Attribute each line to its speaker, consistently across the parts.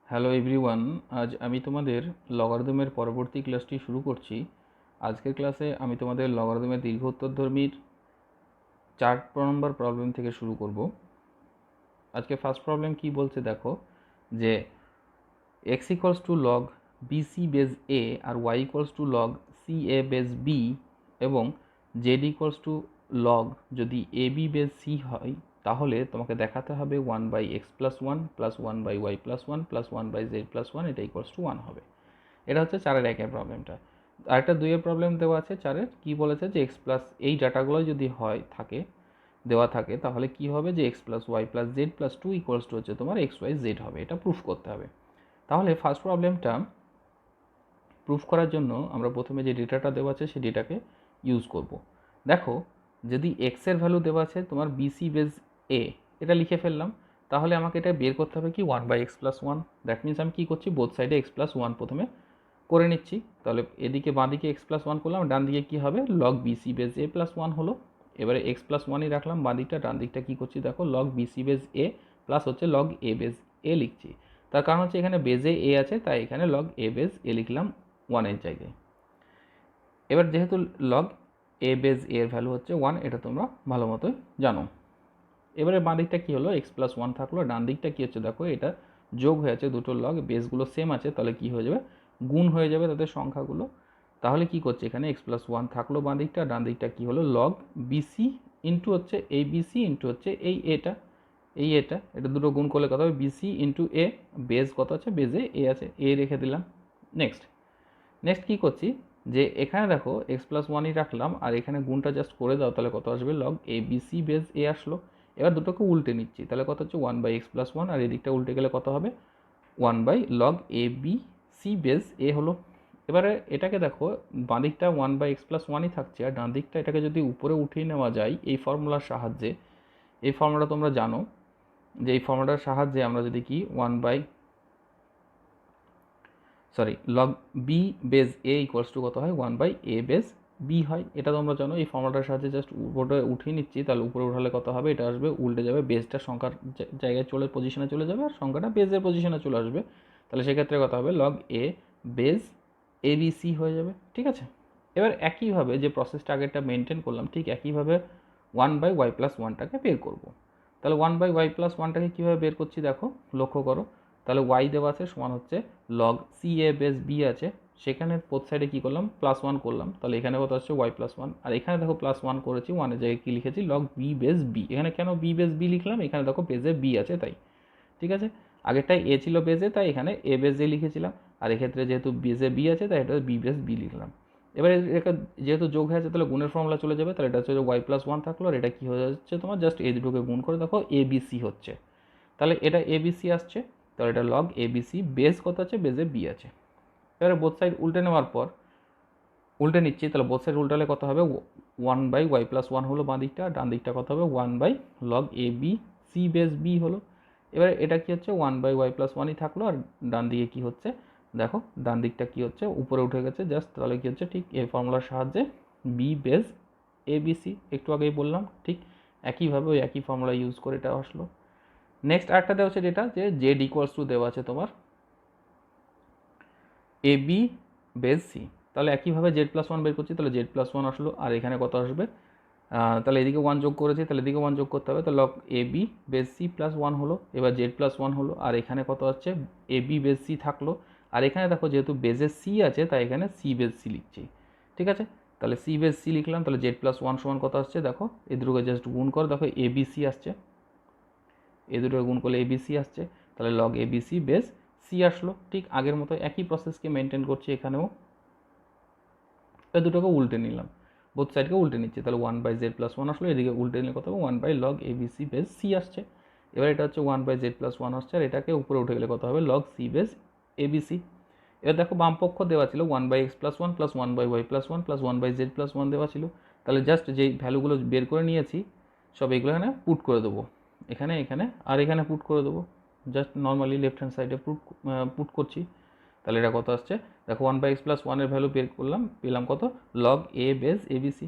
Speaker 1: Hello everyone, আজ আমি তোমাদের লগারিদমের পরবর্তী ক্লাসটি শুরু করছি। আজকের ক্লাসে আমি তোমাদের লগারিদমের দীর্ঘ উত্তরধর্মীর 4 নম্বর প্রবলেম থেকে শুরু করব। আজকে ফার্স্ট প্রবলেম কি বলছে দেখো, যে x equals to log BC base A আর y equals to log C A base B এবং z ইকুয়ালস টু লগ যদি এ বি বেজ সি হয়, তাহলে তোমাকে দেখাতে হবে 1/x+1 plus 1/y+1 plus 1/z+1 এটা ইকুয়ালস টু 1 হবে। এটা হচ্ছে 4-এর একের প্রবলেমটা। আরেকটা 2-এর প্রবলেম দেওয়া আছে 4-এর, কি বলেছে যে x প্লাস এই ডাটাগুলো যদি হয় থাকে দেওয়া থাকে, তাহলে কি হবে যে x+y+z+2 ইকুয়ালস টু হচ্ছে তোমার xy/z হবে। এটা প্রুফ করতে হবে। তাহলে ফার্স্ট প্রবলেমটা প্রুফ করার জন্য আমরা প্রথমে যে ডেটাটা দেওয়া আছে সেই ডেটাকে ইউজ করব। দেখো, যদি x এর ভ্যালু দেওয়া আছে তোমার বিসি বেজ এ, এটা লিখে ফেললাম। তাহলে আমাকে এটা বের করতে হবে কি 1/x+1। দ্যাট মিনস আমি কী করছি, বোথ সাইডে x+1 প্রথমে করে নিচ্ছি। তাহলে এদিকে বাঁ দিকে x+1 করলাম, ডান দিকে কী হবে লগ বিসি বেজ এ প্লাস 1 হলো। এবারে x+1ই রাখলাম বাঁ দিকটা, ডান দিকটা কী করছি দেখো লগ বিসি বেজ এ প্লাস হচ্ছে লগ এ বেজ এ লিখছি। তার কারণ হচ্ছে এখানে বেজে এ আছে, তাই এখানে লগ এ বেজ এ লিখলাম 1-এর জায়গায়। এবার যেহেতু লগ এ বেজ এর ভ্যালু হচ্ছে 1, এটা তোমরা ভালো মতোই জানো। এবারে বাঁ দিকটা কী হলো x+1 থাকলো, ডান দিকটা কী হচ্ছে দেখো এটা যোগ হয়ে আছে, দুটো লগ বেসগুলো সেম আছে, তাহলে কী হয়ে যাবে গুণ হয়ে যাবে তাদের সংখ্যাগুলো। তাহলে কি করছে এখানে x+1 থাকলো বাঁ দিকটা, ডান দিকটা কী হলো লগ বিসি ইন্টু হচ্ছে এই বিসি ইন্টু হচ্ছে এটা দুটো গুণ করলে কত হবে বিসি ইন্টু এ, বেস কত আছে বেজে এ আছে, এ রেখে দিলাম। নেক্সট কী করছি যে এখানে দেখো x+1ই রাখলাম আর এখানে গুণটা জাস্ট করে দাও, তাহলে কত আসবে লগ এ বিসি বেজ এ আসলো। এবার দুটোকে উল্টে নিচ্ছি, তাহলে কত হচ্ছে 1/x+1 আর এদিকটা উল্টে গেলে কত হবে 1/log A B C base এ হলো। এবারে এটাকে দেখো বাঁ দিকটা 1/x+1ই থাকছে আর ডান দিকটা এটাকে যদি উপরে উঠিয়ে নেওয়া যায় এই ফর্মুলার সাহায্যে, এই ফর্মুলাটা তোমরা জানো যে এই ফর্মুলাটার সাহায্যে আমরা যদি কি log B base A equals to কত হয় 1/a বেজ বি হয়, এটা তোমরা জানো। এই ফর্মুলাটার সাহায্যে জাস্ট উপরে উঠিয়ে নিচ্ছি, তাহলে উপরে উঠালে কত হবে এটা আসবে উল্টে যাবে, বেজটা সংখ্যার জায়গায় পজিশনে চলে যাবে আর সংখ্যাটা বেজের পজিশনে চলে আসবে। তাহলে সেক্ষেত্রে কত হবে log A base A B C হয়ে যাবে। ঠিক আছে, এবার একইভাবে যে প্রসেসটা আগেরটা মেনটেন করলাম ঠিক একইভাবে 1/y+1টাকে বের করব। তাহলে 1/y+1টাকে কীভাবে বের করছি দেখো লক্ষ্য করো। তাহলে y দেওয়া আছে সমান হচ্ছে log C A base B আছে, সেখানে বোথ সাইডে কী করলাম +1 করলাম, তাহলে এখানে কত আসছে y+1 আর এখানে দেখো +1 করেছি, 1-এর জায়গায় কী লিখেছি লগ বি বেস বি। এখানে কেন বি বেস বি লিখলাম, এখানে দেখো বেজে বি আছে তাই। ঠিক আছে, আগেরটাই এ ছিল বেজে, তাই এখানে এ বেস এ লিখেছিলাম, আর এক্ষেত্রে যেহেতু বেজে বি আছে তাই এটা বি বেস বি লিখলাম। এবার এটা যেহেতু যোগ হয়ে আছে তাহলে গুণের ফর্মুলা চলে যাবে, তাহলে এটা হচ্ছে y+1 থাকলো আর এটা কী হয়ে যাচ্ছে তোমার জাস্ট এই দুটোকে গুণ করে দেখো এ বি সি হচ্ছে, তাহলে এটা এ বি সি আসছে। তাহলে এটা log A B C base কত আছে বেজে বি আছে। এবারে বোথ সাইড উল্টে নেওয়ার পর উল্টে নিচ্ছি, তাহলে বোথ সাইড উল্টালে কত হবে 1/y+1 হলো বাঁ দিকটা, ডান দিকটা কত হবে 1/log A B C base B হলো। এবারে এটা কি হচ্ছে 1/y+1ই থাকলো আর ডান দিকে কি হচ্ছে দেখো ডান দিকটা কি হচ্ছে উপরে উঠে গেছে জাস্ট, তাহলে কি হচ্ছে ঠিক এই ফর্মুলার সাহায্যে B base A B C, একটু আগেই বললাম ঠিক একইভাবে ওই একই ফর্মুলা ইউজ করে এটা আসলো। নেক্সট আরেকটা দেওয়া হচ্ছে যেটা যে জেড ইকুয়ালস টু দেওয়া আছে তোমার এ বি বেস সি, তাহলে একইভাবে z+1 বের করছি, তাহলে z+1 আসলো আর এখানে কত আসবে তাহলে এদিকে 1 যোগ করেছি, তাহলে এদিকে 1 যোগ করতে হবে, তো log A B base C plus 1 হলো। এবার z+1 হলো আর এখানে কত হচ্ছে এ বি বেস সি থাকলো, আর এখানে দেখো যেহেতু বেজে সি আছে তাই এখানে সি বেস সি লিখছি। ঠিক আছে, তাহলে সি বেস সি লিখলাম, তাহলে z+1 সমান কত আসছে দেখো এই দুটোকে জাস্ট গুণ করো, দেখো এ বি সি আসছে, এই দুটোকে গুণ করলে এবিসি আসছে, তাহলে লগ এবিসি বেস সি আসলো। ঠিক আগের মতো একই প্রসেসকে মেনটেন করছি এখানেও, এই দুটোকে উল্টে নিলাম, বোথ সাইডকে উল্টে নিচ্ছি, তাহলে 1/z+1 আসলো, এদিকে উল্টে নিলে কত হবে 1/log এবিসি বেস সি আসছে। এবার এটা হচ্ছে 1/z+1 আসছে আর এটাকে উপরে উঠে গেলে কত হবে লগ সি বেস এবিসি। এবার দেখো বাম পক্ষ দেওয়া ছিল 1/x+1 plus 1/y+1 plus 1/z+1 দেওয়া ছিল, তাহলে জাস্ট যেই ভ্যালুগুলো বের করে নিয়েছি সব এগুলো এখানে পুট করে দেবো, এখানে আর এখানে পুট করে দেবো, জাস্ট নর্মালি লেফট হ্যান্ড সাইডে পুট করছি। তাহলে এটা কত আসছে দেখো 1/x+1 ভ্যালু বের করলাম, পেলাম কত লগ এ বেস এবিসি,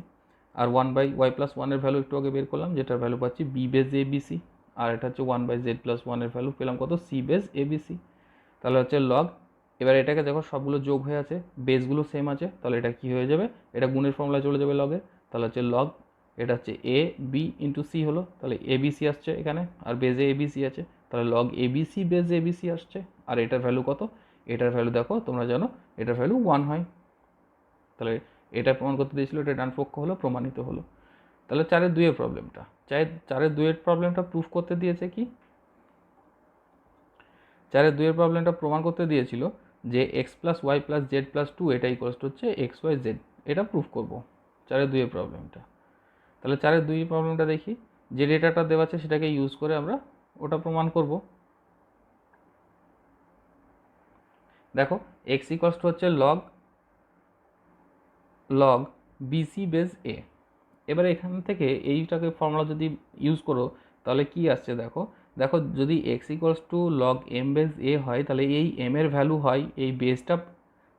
Speaker 1: আর 1/y+1 ভ্যালু একটু আগে বের করলাম যেটার ভ্যালু পাচ্ছি বি বেস এবিসি, আর এটা হচ্ছে 1/z+1 ভ্যালু পেলাম কত সি বেস এবিসি। তাহলে হচ্ছে লগ, এবার এটাকে দেখো সবগুলো যোগ হয়ে আছে, বেসগুলো সেম আছে, তাহলে এটা কি হয়ে যাবে, এটা গুণের ফর্মুলা চলে যাবে লগের, তাহলে হচ্ছে লগ, এটা হচ্ছে এ বি ইন্টু সি হলো, তাহলে এবিসি আসছে এখানে, আর বেজে এবিসি আছে, তাহলে লগ এবিসি বেজ এবিসি আসছে। আর এটার ভ্যালু কত, এটার ভ্যালু দেখো তোমরা জানো এটার ভ্যালু 1 হয়, তাহলে এটা প্রমাণ করতে দিয়েছিল, এটা ডান পক্ষ হলো, প্রমাণিত হলো। তাহলে 4-2 প্রবলেমটা, 4-2 প্রবলেমটা প্রুফ করতে দিয়েছে কি, 4-2 প্রবলেমটা প্রমাণ করতে দিয়েছিল যে X plus Y plus Z plus 2 এটা ইকুয়ালস হচ্ছে এক্স ওয়াই জেড, এটা প্রুফ করবো 4-2 প্রবলেমটা। তাহলে 4-2 প্রবলেমটা দেখি, যে ডেটাটা দেওয়া আছে সেটাকে ইউজ করে আমরা ওটা প্রমাণ করব। দেখো এক্স ইকুয়ালস হচ্ছে লগ লগ বিসি বেজ এ, এবারে এখান থেকে এইটাকে ফর্মুলা যদি ইউজ করো তাহলে কি আসছে দেখো, দেখো যদি X equals to log M base A হয়, তাহলে এই এম এর ভ্যালু হয় এই বেসটা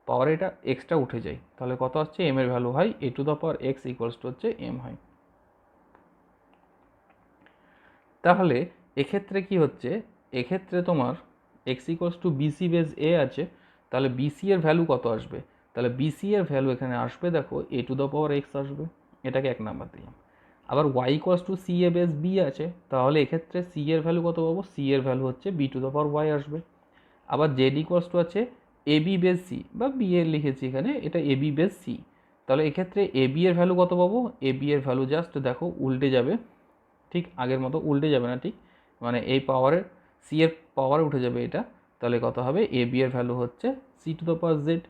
Speaker 1: পাওয়ার, এটা এক্সটা উঠে যায়, তাহলে কত আসছে, এম এর ভ্যালু হয় A to the power X equals to হচ্ছে এম হয়। তাহলে এক্ষেত্রে কি হচ্ছে, এক্ষেত্রে তোমার X equals to BC base A আছে, তাহলে বিসি এর ভ্যালু কত আসবে, তাহলে বিসি এর ভ্যালু এখানে আসবে দেখো A to the power X আসবে, এটাকে 1 নাম্বার দিলাম। আবার Y equals to C A base B আছে, তাহলে এক্ষেত্রে সি এর ভ্যালু কত পাবো, সি এর ভ্যালু হচ্ছে B to the power Y আসবে। আবার জেড ইকুয়ালস টু আছে এ বি বেজ সি, বা বি এর লিখেছি এখানে, এটা এ বি বেজ সি, তাহলে এক্ষেত্রে এ বি এর ভ্যালু কত পাবো, এ বি এর ভ্যালু জাস্ট দেখো উল্টে যাবে, ঠিক আগের মতো উল্টে যাবে না, ঠিক মানে এই পাওয়ারের সি এর পাওয়ারে উঠে যাবে এটা, তাহলে কত হবে, এ বি এর ভ্যালু হচ্ছে C to the power Z.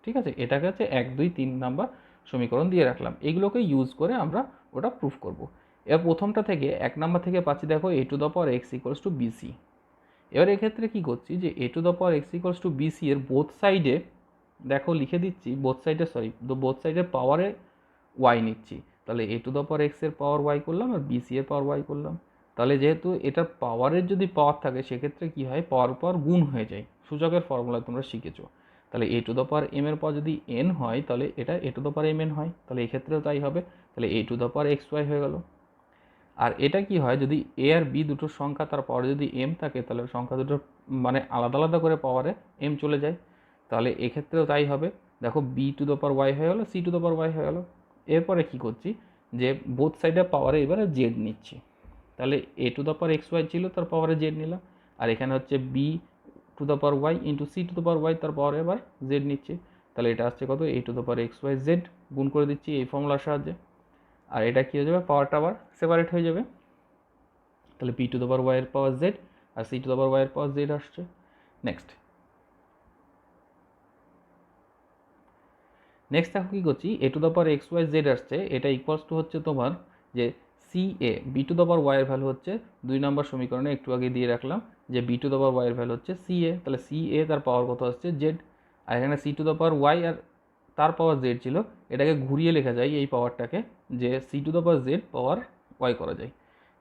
Speaker 1: ঠিক আছে, এটাকে হচ্ছে 1-2-3 নাম্বার সমীকরণ দিয়ে রাখলাম, এগুলোকে ইউজ করে আমরা ওটা প্রুফ করব। এবার প্রথমটা থেকে 1 নাম্বার থেকে পাচ্ছি দেখো A to the power X equals to BC. এবার এক্ষেত্রে কী করছি, যে A to the power X equals to BC এর বোথ সাইডে দেখো লিখে দিচ্ছি, বোথ সাইডে বোথ সাইডে পাওয়ারে ওয়াই নিচ্ছি, তাহলে A to the power x এর পাওয়ার ওয়াই করলাম আর বিসি এর পাওয়ার ওয়াই করলাম। তাহলে যেহেতু এটার পাওয়ারের যদি পাওয়ার থাকে সেক্ষেত্রে কি হয়, পাওয়ার পাওয়ার গুণ হয়ে যায়, সূচকের ফর্মুলা তোমরা শিখেছো। তাহলে A to the power M এর পাওয়ার যদি এন হয় তাহলে এটা A to the power M N হয়, তাহলে এক্ষেত্রেও তাই হবে, তাহলে A to the power X Y হয়ে গেল। আর এটা কি হয়, যদি এ আর বি দুটো সংখ্যা তার পাওয়ারে যদি এম থাকে তাহলে সংখ্যা দুটো মানে আলাদা আলাদা করে পাওয়ারে এম চলে যায়, তাহলে এক্ষেত্রেও তাই হবে, দেখো B to the power Y হয়ে গেলো, C to the power Y হয়ে গেলো। এরপরে কী করছি, যে বোথ সাইডে পাওয়ারে এবারে জেড নিচ্ছি, তাহলে A to the power X Y ছিল তার পাওয়ারে জেড নিলাম, আর এখানে হচ্ছে B to the power Y into C to the power Y তার পাওয়ারে এবার জেড নিচ্ছি, তাহলে এটা আসছে কত, A to the power X Y Z, গুণ করে দিচ্ছি এই ফর্মুলার সাহায্যে, আর এটা কী হয়ে যাবে, পাওয়ারটা আবার সেপারেট হয়ে যাবে, তাহলে P to the power Y এর পাওয়ার জেড আর C to the power Y এর পাওয়ার জেড আসছে। নেক্সট দেখো কী করছি, A to the power X Y Z আসছে, এটা ইকুয়ালস টু হচ্ছে তোমার যে C A B to the power Y এর ভ্যালু হচ্ছে 2 নম্বর সমীকরণে একটু আগে দিয়ে রাখলাম যে B to the power Y এর ভ্যালু হচ্ছে সি এ, তাহলে সি এ তার পাওয়ার কত আসছে জেড, আর এখানে C to the power Y আর তার পাওয়ার জেড ছিল, এটাকে ঘুরিয়ে লেখা যায় এই পাওয়ারটাকে, যে C to the power Z power Y করা যায়,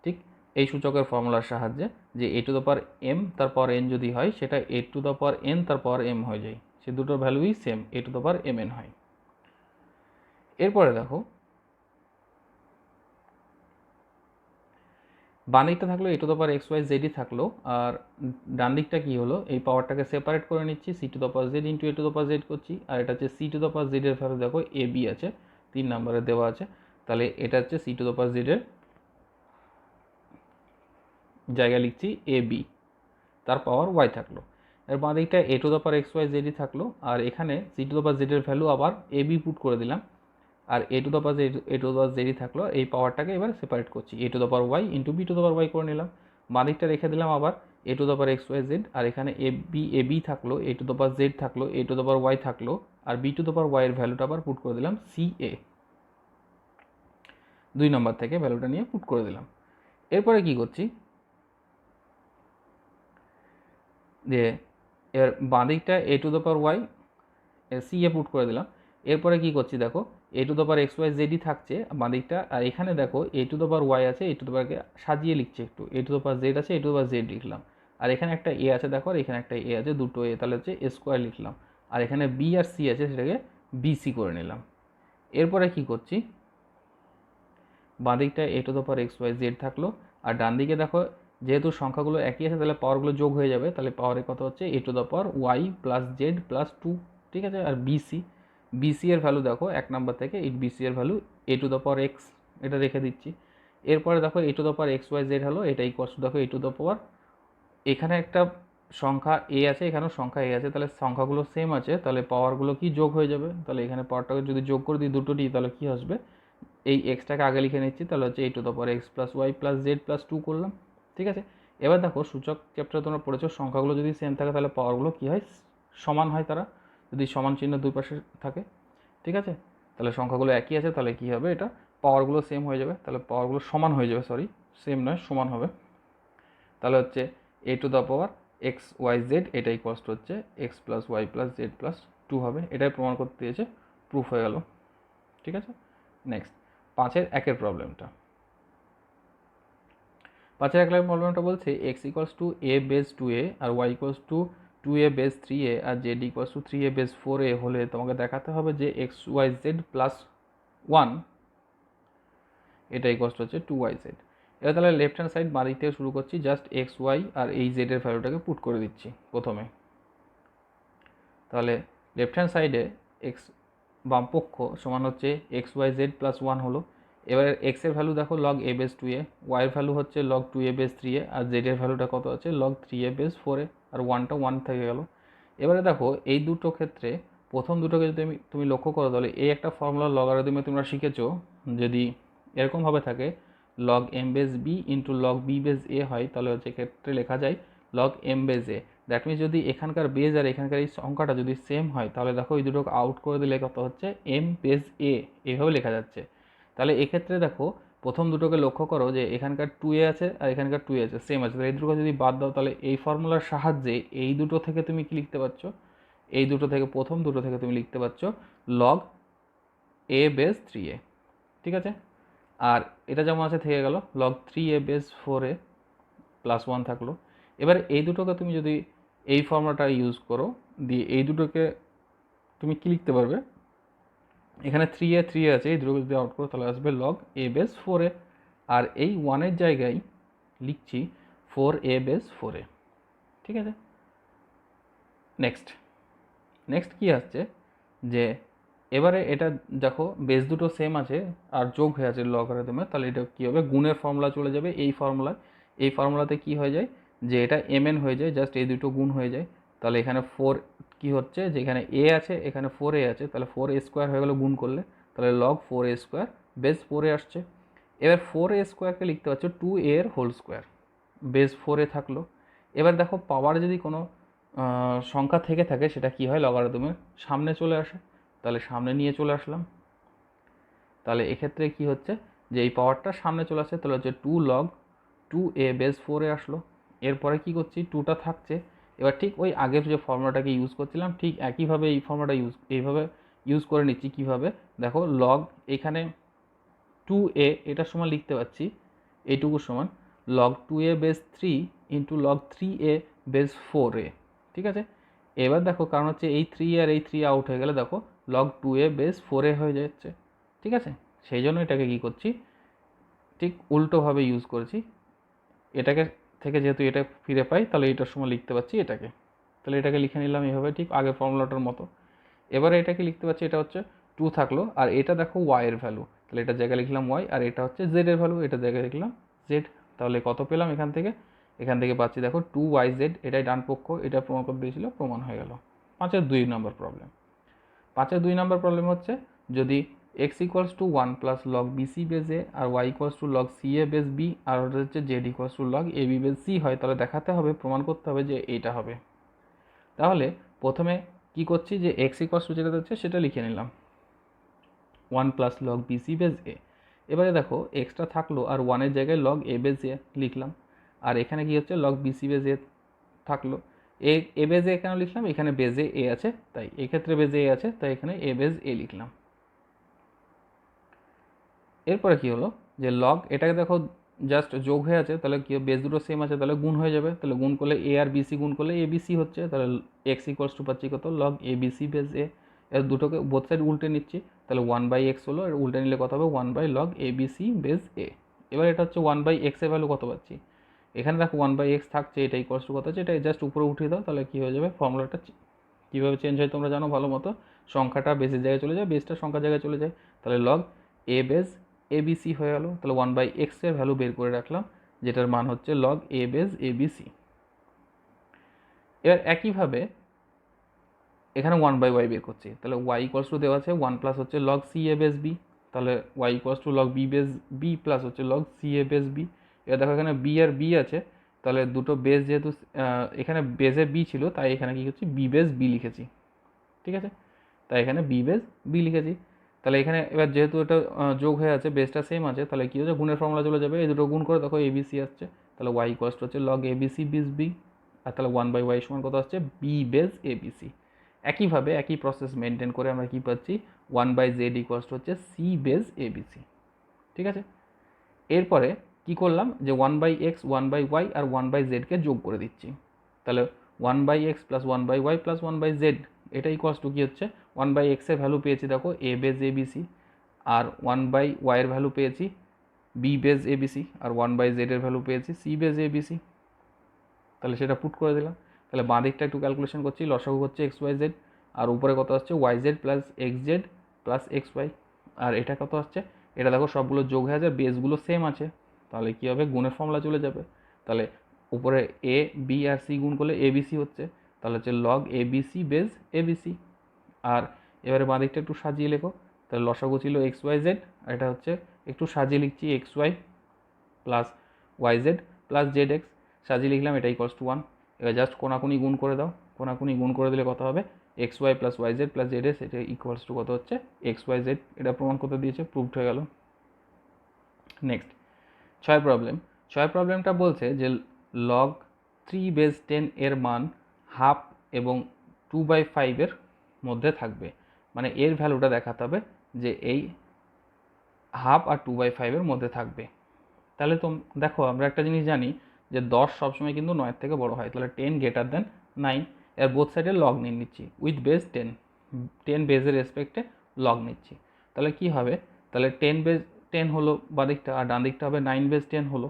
Speaker 1: ঠিক এই সূচকের ফর্মুলার সাহায্যে, যে A to the power M তার পাওয়ার এন যদি হয় সেটা A to the power N তার পাওয়ার এম হয়ে যায়, সে দুটোর ভ্যালুই same, A to the power M N হয়। এরপরে দেখো বাম দিকটা থাকলো A to the power X Y জেডই থাকলো, আর ডান দিকটা কী হলো, এই পাওয়ারটাকে সেপারেট করে নিচ্ছি, C to the power Z into A to the power Z করছি, আর এটা হচ্ছে সি টু দ্য পাওয়ার জেডের ভ্যালু দেখো এ বি আছে 3 নম্বরে দেওয়া আছে, তাহলে এটা হচ্ছে সি টু দ্য পাওয়ার জেডের জায়গায় লিখছি এ বি, তার পাওয়ার ওয়াই থাকলো, এর বাঁ দিকটা A to the power X Y জেডই থাকলো, আর এখানে সি টু দ্য পাওয়ার জেডের ভ্যালু আবার এ বি পুট করে দিলাম, আর A to the power A to the power জেডই থাকলো, এই পাওয়ারটাকে এবার সেপারেট করছি, A to the power Y into B to the power Y করে নিলাম, বাঁ দিকটা রেখে দিলাম আবার A to the power X Y Z, আর এখানে এ বি থাকলো, A to the power Z থাকলো, A to the power Y থাকলো, আর B to the power Y এর ভ্যালুটা আবার পুট করে দিলাম সি এ, 2 নম্বর থেকে ভ্যালুটা নিয়ে পুট করে দিলাম। এরপরে কি করছি, যে এর বাঁ দিকটা A to the power Y C এ পুট করে দিলাম, এরপরে কি করছি দেখো A to the power X Y জেডই থাকছে বাঁ দিকটা, আর এখানে দেখো A to the power Y আছে, এ টু দ্য পাওয়ারকে সাজিয়ে লিখছে একটু, A to the power Z আছে, A to the power Z লিখলাম, আর এখানে একটা এ আছে দেখো, আর এখানে একটা এ আছে, দুটো এ, তাহলে হচ্ছে এ স্কোয়ার লিখলাম, আর এখানে বি আর সি আছে সেটাকে বিসি করে নিলাম। এরপরে কি করছি, বাঁ দিকটা A to the power X Y Z থাকলো, আর ডান দিকে দেখো যেহেতু সংখ্যাগুলো একই আছে তাহলে পাওয়ারগুলো যোগ হয়ে যাবে, তাহলে পাওয়ারের কথা হচ্ছে A to the power Y plus Z plus two. ঠিক আছে, আর বিসি এর ভ্যালু দেখো 1 নাম্বার থেকে এই বিসি এর value A to the power X, এটা রেখে দিচ্ছি। এরপরে দেখো A to the power X Y Z হলো, এটা ইকুয়ালস টু দেখো এ টু দ্য পাওয়ার, এখানে একটা সংখ্যা এ আছে, এখানেও সংখ্যা এ আছে, তাহলে সংখ্যাগুলো সেম আছে, তাহলে পাওয়ারগুলো কি যোগ হয়ে যাবে। তাহলে এখানে পাওয়ারটাকে যদি যোগ করে দিই দুটোটি, তাহলে কি আসবে, এই এক্সটাকে আগে লিখে নিচ্ছি, তাহলে হচ্ছে A to the power X plus Y plus Z plus two করলাম। ঠিক আছে, এবার দেখো সূচক চ্যাপ্টারে তোমরা পড়েছো সংখ্যাগুলো যদি সেম থাকে তাহলে পাওয়ারগুলো কী হয়, সমান হয় তারা, যদি সমান চিহ্ন দুই পাশে থাকে। ঠিক আছে, তাহলে সংখ্যাগুলো একই আছে, তাহলে কী হবে, এটা পাওয়ারগুলো সেম হয়ে যাবে, তাহলে পাওয়ারগুলো সমান হয়ে যাবে, সরি সেম নয় সমান হবে। তাহলে হচ্ছে A to the power X Y Z এটা ইকুয়ালস টু হচ্ছে X plus Y plus Z plus two হবে, এটাই প্রমাণ করতে দিয়েছে, প্রুফ হয়ে গেল। ঠিক আছে, নেক্সট 5-এর প্রবলেমটা। 5-এর প্রবলেমটা বলছে X equals to A base 2a আর Y equals to 2a base 3a আর Z equals to 3a base 4a হলে তোমাকে দেখাতে হবে যে এক্স ওয়াই জেড প্লাস 1 এটা ইকুয়ালস টু হচ্ছে 2yz। এবার তাহলে লেফট হ্যান্ড সাইড বাঁ দিক থেকে শুরু করছি, জাস্ট এক্স ওয়াই আর এই জেডের ভ্যালুটাকে পুট করে দিচ্ছি প্রথমে। তাহলে লেফট হ্যান্ড সাইডে এক্স বাম পক্ষ সমান হচ্ছে এক্স ওয়াই জেড প্লাস 1 হলো। এবারে এক্সের ভ্যালু দেখো লগ এ বেস 2a, ওয়াইয়ের ভ্যালু হচ্ছে লগ 2a বেস 3a আর জেডের ভ্যালুটা কত আছে লগ 3a বেস 4a, আর 1টা 1 থেকে গেল। এবারে দেখো এই দুটো ক্ষেত্রে প্রথম দুটোকে যদি তুমি লক্ষ্য করো তাহলে এই একটা ফর্মুলা লগারিদমে তোমরা শিখেছো, যদি এরকমভাবে থাকে log M base B into log B base A হয়, তাহলে হচ্ছে ক্ষেত্রে লেখা যায় log M base A. That means যদি এখানকার বেস আর এখানকার এই সংখ্যাটা যদি সেম হয় তাহলে দেখো এই দুটোকে আউট করে দিলে কত হচ্ছে এম বেস এ, এইভাবে লেখা যাচ্ছে। তাহলে এক্ষেত্রে দেখো প্রথম দুটোকে লক্ষ্য করো যে এখানকার 2a আছে আর এখানকার 2a আছে, সেম আছে, তাহলে এই দুটোকে যদি বাদ দাও তাহলে এই ফর্মুলার সাহায্যে এই দুটো থেকে তুমি কি লিখতে পারছো, এই দুটো থেকে প্রথম দুটো থেকে তুমি লিখতে পারছো লগ এ বেস 3a। ঠিক আছে, আর এটা যেমন আছে থেকে গেল log 3a base 4a plus 1 থাকলো। এবার এই দুটোকে তুমি যদি এই ফর্মুলাটা ইউজ করো দিয়ে এই দুটোকে তুমি কি লিখতে পারবে, এখানে 3a আছে, এই দুটোকে যদি আউট করো তাহলে আসবে লগ এ বেস 4a, আর এই 1-এর জায়গায় লিখছি 4a বেস 4a। ঠিক আছে, নেক্সট কি আসছে যে এবারে এটা দেখো বেস দুটো সেম আছে আর যোগ হয়ে আছে লগারিদমে, তাহলে এটা কী হবে গুণের ফর্মুলা চলে যাবে এই ফর্মুলাতে কি হয়ে যায় যে এটা mn হয়ে যায়, জাস্ট এই দুটো গুণ হয়ে যায়। তাহলে এখানে 4 কি হচ্ছে যে এখানে a আছে এখানে 4a আছে, তাহলে 4a স্কোয়ার হয়ে গেল গুণ করলে, তাহলে log 4a square base 4a আসছে। এবার 4a স্কোয়ারকে লিখতে পারছো 2a এর হোল স্কোয়ার, বেস 4a থাকলো। এবার দেখো পাওয়ার যদি কোনো সংখ্যা থেকে থাকে সেটা কি হয় লগারিদমের সামনে চলে আসে, তাহলে সামনে নিয়ে চলে আসলাম। তাহলে এক্ষেত্রে কি হচ্ছে যে এই পাওয়ারটা সামনে চলে আসছে, তাহলে হচ্ছে 2 লগ 2a বেস 4a আসলো। এরপরে কি করছি 2টা থাকছে, এবার ঠিক ওই আগের যে ফর্মুলাটাকে ইউজ করছিলাম ঠিক একইভাবে এই ফর্মুলাটা এইভাবে ইউজ করে নিচ্ছি। কিভাবে দেখো লগ এখানে 2a এটার সমান লিখতে পাচ্ছি এইটুকুর সমান log 2a base 3 into log 3a base 4a। ঠিক আছে, এবার দেখো কারণ হচ্ছে এই 3 আর এই 3 আউট হয়ে গেলে দেখো লগ 2a বেস 4a হয়ে যাচ্ছে। ঠিক আছে, সেই জন্য এটাকে কী করছি ঠিক উল্টোভাবে ইউজ করেছি, এটাকে থেকে যেহেতু এটা ফিরে পাই তাহলে এটার সময় লিখতে পাচ্ছি এটাকে, তাহলে এটাকে লিখে নিলাম এইভাবে ঠিক আগের ফর্মুলাটার মতো। এবারে এটাকে লিখতে পাচ্ছি এটা হচ্ছে 2 থাকলো, আর এটা দেখো y এর ভ্যালু, তাহলে এটার জায়গায় লিখলাম y, আর এটা হচ্ছে z এর ভ্যালু, এটার জায়গায় লিখলাম z। তাহলে কত পেলাম এখান থেকে পাচ্ছি দেখো 2yz, এটাই ডান পক্ষ, এটা প্রমাণ করতে দিয়েছিল, প্রমাণ হয়ে গেল। 5-এর 2 নম্বর প্রবলেম। 5-এর 2 নম্বর প্রবলেম হচ্ছে যদি x equals to 1 plus log BC base A আর y equals to log C A base B আর ওটা হচ্ছে z equals to log A B base C হয়, তাহলে দেখাতে হবে প্রমাণ করতে হবে যে এইটা হবে। তাহলে প্রথমে কি করছি যে x ইকুয়ালস টু যেটা হচ্ছে সেটা লিখে নিলাম 1 প্লাস লগ বিসি বেস এ। এবারে দেখো এক্সটা থাকলো আর 1-এর জায়গায় লগ এ বেস এ লিখলাম, আর এখানে কি হচ্ছে লগ বিসি বেস এ থাকলো, এ বেস এ কেন লিখলাম, এখানে বেস এ আছে তাই, এক্ষেত্রে বেস এ আছে তাই এখানে এ বেস এ লিখলাম। এরপরে কি হলো যে লগ এটাকে দেখো জাস্ট যোগ হয়ে আছে, তাহলে কি বেস দুটো সেম আছে তাহলে গুণ হয়ে যাবে, তাহলে গুণ করলে এ আর বিসি গুণ করলে এ বিসি হচ্ছে, তাহলে এক্স ইকুয়ালস টু পাচ্ছি কত লগ এ বিসি বেস এ। এর দুটোকে বোথ সাইড উল্টে নিচ্ছি, তাহলে 1/x হলো, আর উল্টে নিলে কত হবে 1 by log A BC base A. এবার এটা হচ্ছে 1/x এর ভ্যালু কত পাচ্ছি, এখানে দেখো 1/x থাকছে, এটা ইকুয়ালস টু কত আছে, এটা জাস্ট উপরে উঠিয়ে দাও, তাহলে কী হয়ে যাবে, ফর্মুলাটা কীভাবে চেঞ্জ হয় তোমরা জানো ভালো মতো, সংখ্যাটা বেসের জায়গায় চলে যায়, বেসটা সংখ্যার জায়গায় চলে যায়, তাহলে লগ এ বেস ABC হয়ে গেল। তাহলে 1/x এর ভ্যালু বের করে রাখলাম, যেটার মান হচ্ছে লগ এ বেস ABC। এবার একইভাবে এখানে 1/y বের করছি, তাহলে y ইকুয়ালস টু দেওয়া আছে 1 প্লাস হচ্ছে log C A base B, তাহলে y equals to log B base B plus হচ্ছে log C A base B. এবার দেখো এখানে বি আর বি আছে, তাহলে দুটো বেস যেহেতু এখানে বেসে বি ছিল, তাই এখানে কী করছি, বি বেস বি লিখেছি, ঠিক আছে, তাই এখানে বি বেস বি লিখেছি। তাহলে এখানে এবার যেহেতু এটা যোগ হয়ে আছে, বেসটা সেম আছে, তাহলে কী হচ্ছে, গুণের ফর্মুলা চলে যাবে, এই দুটো গুণ করে দেখো ABC আসছে, তাহলে y ইকুয়ালস টু হচ্ছে লগ ABC বেস বি, আর তাহলে 1/y সমান কত আসছে, বি বেস ABC। একইভাবে একই প্রসেস মেনটেন করে আমরা কী পাচ্ছি, 1/z ইকুয়ালস টু হচ্ছে সি বেস ABC, ঠিক আছে। এরপরে কি করলাম, যে 1/x 1/y আর 1/z-কে যোগ করে দিচ্ছি, তাহলে 1/x plus 1/y plus 1/z, এটা ইকুয়ালস টু কী হচ্ছে, 1/x এর ভ্যালু পেয়েছি দেখো a base ABC, R 1/y এর ভ্যালু পেয়েছি b বেস ABC, আর 1/z এর ভ্যালু পেয়েছি c বেস ABC, তাহলে সেটা পুট করে দিলাম। তাহলে বাঁ দিকটা একটু ক্যালকুলেশন করছি, লসাগু হচ্ছে XYZ, আর উপরে কত আসছে YZ plus XZ plus XY, আর এটা কত আসছে, এটা দেখো সবগুলো যোগ হয়ে আছে, বেসগুলো সেম আছে, তাহলে কী হবে, গুণের ফর্মুলা চলে যাবে, তাহলে উপরে A B আর C গুণ করলে ABC হচ্ছে, তাহলে হচ্ছে লগ ABC বেস ABC। আর এবারে বাঁ দিকটা একটু সাজিয়ে লেখো, তাহলে লসাগু ছিল XYZ, আর এটা হচ্ছে একটু সাজিয়ে লিখছি XY plus YZ plus ZX, সাজিয়ে লিখলাম, এটা ইকুয়ালস টু 1। এবার জাস্ট কোনাকুনি গুণ করে দাও, কোনাকুনি গুণ করে দিলে কত হবে, XY plus YZ plus ZS, এটা ইকুয়ালস টু কত হচ্ছে, XYZ, এটা প্রমাণ করতে দিয়েছে, প্রুভড হয়ে গেল। নেক্সট 6 প্রবলেমটা বলছে যে লগ 3 বেস 10 এর মান হাফ এবং 2/5 এর মধ্যে থাকবে, মানে এর ভ্যালুটা দেখাতে হবে যে এই হাফ আর 2/5 এর মধ্যে থাকবে। তাহলে তো দেখো আমরা একটা জিনিস জানি যে 10 সবসময় কিন্তু 9 থেকে বড় হয়, তাহলে 10 গ্রেটার দেন 9, এর বোথ সাইডে লগ নিয়ে নিচ্ছি উইথ বেস 10 বেসের রেসপেক্টে লগ নিচ্ছি, তাহলে কি হবে, তাহলে 10 বেস 10 হলো বাঁ দিকটা, আর ডান দিকটা হবে 9 বেস 10 হলো।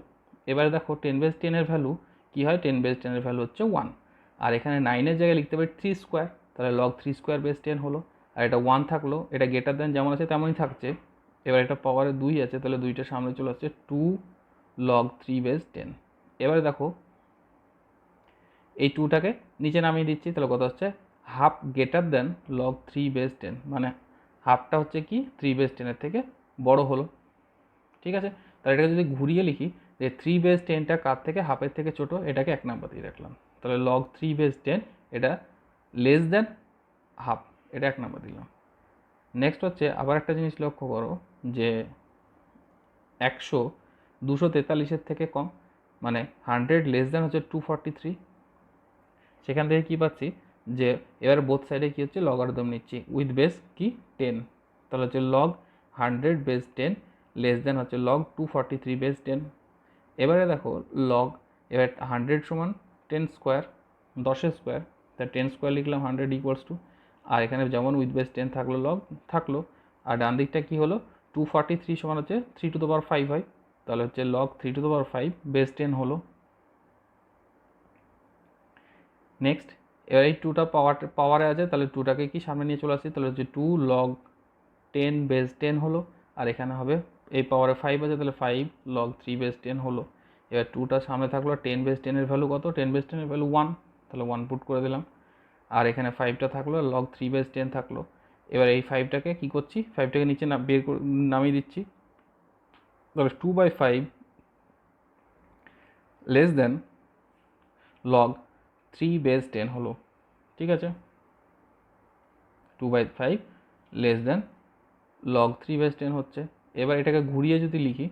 Speaker 1: এবারে দেখো 10 বেস 10 এর ভ্যালু কী হয়, 10 বেস 10 এর ভ্যালু হচ্ছে 1, আর এখানে 9-এর জায়গায় লিখতে পারি 3 স্কোয়ার, তাহলে লগ 3 স্কোয়ার বেস 10 হলো, আর এটা 1 থাকলো, এটা গ্রেটার দেন যেমন আছে তেমনই থাকছে। এবার এটা পাওয়ারে 2 আছে, তাহলে 2টা সামনে চলে আসছে 2 লগ 3 বেস 10। এবারে দেখো এই 2টাকে নিচে নামিয়ে দিচ্ছি, তাহলে কত হচ্ছে, half greater than log 3 base 10, মানে হাফটা হচ্ছে কি 3 বেস 10-এর থেকে বড় হলো, ঠিক আছে। তাহলে এটাকে যদি ঘুরিয়ে লিখি যে 3 বেস 10টা কার থেকে, হাফের থেকে ছোট, এটাকে 1 নাম্বার দিয়ে রাখলাম, তাহলে লগ 3 বেস 10 এটা লেস দেন হাফ, এটা 1 নাম্বার দিলাম। নেক্সট হচ্ছে আবার একটা জিনিস লক্ষ্য করো যে 100 243-এর থেকে কম, মানে 100 লেস দেন হচ্ছে 243, সেখান থেকে কী পাচ্ছি যে এবার বোথ সাইডে কী হচ্ছে, লগারিদম নিচ্ছি উইথ বেস কি 10, তাহলে হচ্ছে লগ 100 বেস 10 লেস দেন হচ্ছে লগ 243 বেস 10। এবারে দেখো লগ, এবার 100 সমান 10 স্কোয়ার, 10 স্কোয়ার, তাই 10 স্কোয়ার লিখলাম, 100 ইকুয়ালস টু, আর এখানে যেমন উইথ বেস 10 থাকলো লগ থাকলো, আর ডান দিকটা কী হলো, 243 সমান হচ্ছে 3 টু দ্য পাওয়ার 5 হয়, তাহলে হচ্ছে log 3 two the power 5 base 10 হলো। নেক্সট এবার এই 2টা পাওয়ারে আছে, তাহলে 2টাকে কি সামনে নিয়ে চলে আসছি, তাহলে হচ্ছে 2 লগ 10 বেস 10 হলো, আর এখানে হবে এই পাওয়ারে 5 আছে, তাহলে 5 লগ 3 বেস 10 হলো। এবার 2টা সামনে থাকলো, 10 বেস 10 এর ভ্যালু কত, 10 বেস 10 এর ভ্যালু 1, তাহলে 1 পুট করে দিলাম, আর এখানে 5টা থাকলো, লগ 3 বেস 10 থাকলো। এবার এই 5টাকে কী করছি, 5টাকে নিচে নামিয়ে দিচ্ছি, তাহলে 2/5 লেস দেন লগ 3 বেস 10 হলো, ঠিক আছে, 2/5 লেস দেন লগ 3 বেস 10 হচ্ছে। এবার এটাকে ঘুরিয়ে যদি লিখি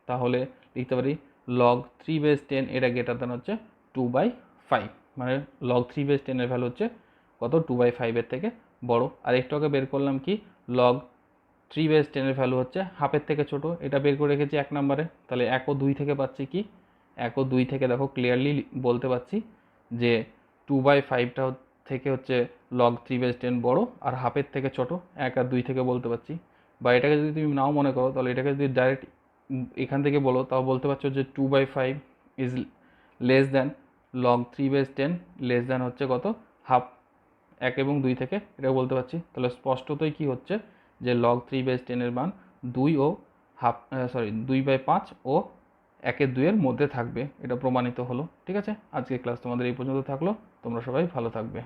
Speaker 1: তাহলে লিখতে পারি লগ 3 বেস 10 এটা গ্রেটার দেন হচ্ছে 2/5, মানে লগ 3 বেস 10 এর ভ্যালু হচ্ছে কত, 2/5 এর থেকে বড়। আর একটু আগে বের করলাম কি, লগ 3 বেস 10 এর ভ্যালু হচ্ছে হাফের থেকে ছোট, এটা বের করে রেখেছি 1 নম্বরে, তাহলে 1 ও 2 থেকে পাচ্ছি কি, 1 ও 2 থেকে দেখো ক্লিয়ারলি বলতে পারছি যে 2/5টা থেকে হচ্ছে লগ 3 বেস 10 বড়, আর হাফের থেকে ছোট 1 আর 2 থেকে বলতে পারছি। বা এটাকে যদি তুমি নাও মনে করো, তাহলে এটাকে যদি ডাইরেক্ট এখান থেকে বলো, তাও বলতে পারছো যে 2/5 is less than log 3/10 less than হচ্ছে কত, হাফ। 1 এবং 2 থেকে এটা বলতে পারছি। তাহলে স্পষ্টতই কি হচ্ছে যে লগ 3/10 এর মান 2 ও হাফ 2/5 ও 1/2 মধ্যে থাকবে, এটা প্রমাণিত হলো। ঠিক আছে, আজকে ক্লাস তোমাদের এই পর্যন্ত থাকলো। তোমরা সবাই ভালো থাকবে।